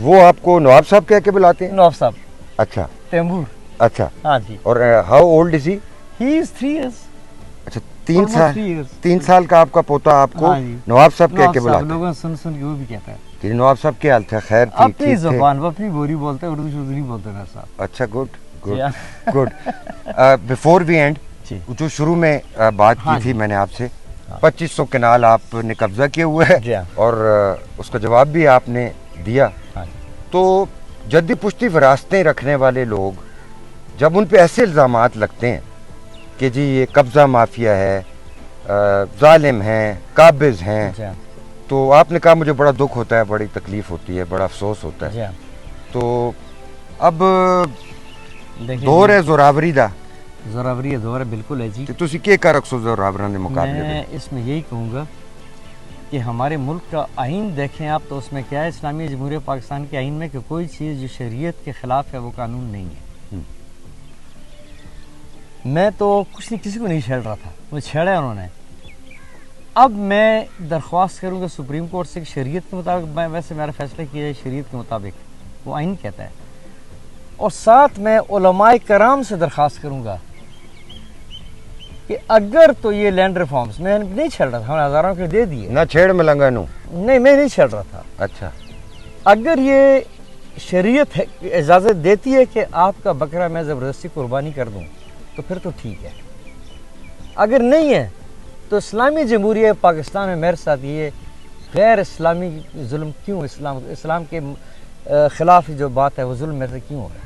وہ آپ کو نواب صاحب کہہ کے بلاتے ہیں نواب صاحب اچھا تیمور اچھا ہاں جی اور how old is he is 3 years اچھا 3 साल का आपका पोता आपको हाँ जी। नवाब साहब कह के नवाब साहब, बुलाता है। लोगों सुन सुन के वो भी कहता है कि नवाब साहब क्या हाल था, खैर ठीक अपनी ठीक थे? जुबान वो अपनी बोली बोलते हैं, उर्दू शुद्ध नहीं बोलते ना साहब। अच्छा, गुड गुड जी, गुड। बिफोर वी एंड, जी। जो शुरू में बात हाँ की थी जी। मैंने आपसे, 2500 केनाल आपने कब्जा किए हुए है जी हाँ। और उसका जवाब भी आपने दिया। हाँ जी। तो जद्दी पुश्ती विरासतें रखने वाले लोग जब उन पे ऐसे इल्ज़ामात लगते हैं कि जी ये कब्ज़ा माफिया है, जालिम हैं, काबिज़ हैं, जी हाँ। तो आपने कहा मुझे बड़ा दुख होता है, बड़ी तकलीफ़ होती है, बड़ा अफसोस होता जी है। हाँ। तो अब देखिए दौर है जोरावरी दा, जोरावरी दौर है, बिल्कुल है जी। तो तुसी क्या कर रखो जोरावरा ने मुकाबले में? मैं इसमें यही कहूँगा कि हमारे मुल्क का आइन देखें आप, तो उसमें क्या है, इस्लामी जमहूरियत पाकिस्तान के आइन में कि कोई चीज़ जो शरीयत के ख़िलाफ़ है वो कानून नहीं है। मैं तो कुछ नहीं, किसी को नहीं छेड़ रहा था, मुझे छेड़ा है उन्होंने। अब मैं दरख्वास्त करूँगा सुप्रीम कोर्ट से कि शरीयत के मुताबिक मैं वैसे मेरा फैसला किया जाए, शरीयत के मुताबिक वो आइन कहता है, और साथ मैं उलमाए कराम से दरख्वास्त करूँगा कि अगर तो ये लैंड रिफॉर्म्स, मैं नहीं छेड़ रहा था, हमने हज़ारों के दे दिए, ना छेड़ मिलंगा नू। नहीं मैं नहीं छेड़ रहा था। अच्छा, अगर ये शरीयत है इजाज़त देती है कि आपका बकरा मैं ज़बरदस्ती कुर्बानी कर दूं, तो फिर तो ठीक है। अगर नहीं है तो इस्लामी जमहूरियत पाकिस्तान में मेरे साथ ये गैर इस्लामी जुल्म क्यों, इस्लाम के ख़िलाफ़ जो बात है वो जुल्म मेरे से क्यों हो रहा है?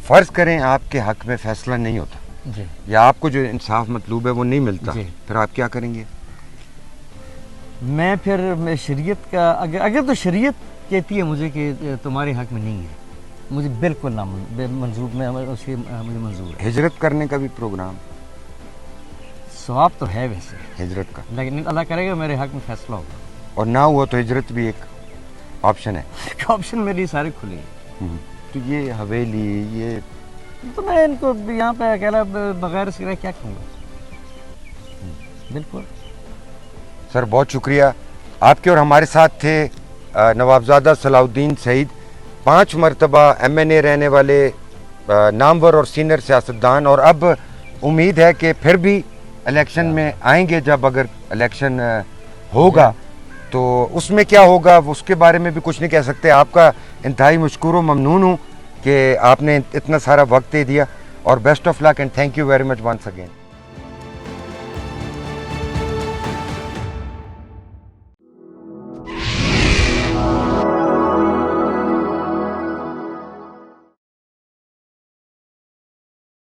फ़र्ज़ करें आपके हक़ में फ़ैसला नहीं होता जी या आपको जो इंसाफ मतलूब है वो नहीं मिलता, जी। फिर आप क्या करेंगे? मैं शरीयत का अगर तो शरीयत कहती है मुझे कि तुम्हारे हक़ में नहीं है, मुझे बिल्कुल ना मंजूर, मैं उसकी मुझे मंजूर है। हिजरत करने का भी प्रोग्राम, सवाब तो है वैसे, हिजरत का, लेकिन अल्लाह करेगा मेरे हक़ में फैसला होगा। और ना हुआ तो हिजरत भी एक ऑप्शन है। ऑप्शन मेरे लिए सारे खुले हैं। तो ये हवेली, ये तो मैं इनको यहाँ पे अकेला बगैर इसके रह क्या कहूँगा। बिल्कुल सर, बहुत शुक्रिया आपके। और हमारे साथ थे नवाबजादा सलाउद्दीन सईद, 5 मरतबा MNA रहने वाले नामवर और सीनियर सियासतदान, और अब उम्मीद है कि फिर भी इलेक्शन में आएंगे। जब अगर इलेक्शन होगा तो उसमें क्या होगा उसके बारे में भी कुछ नहीं कह सकते। आपका इंतहाई मशकूर व ममनून हूँ कि आपने इतना सारा वक्त दे दिया, और best of luck and thank you very much once again.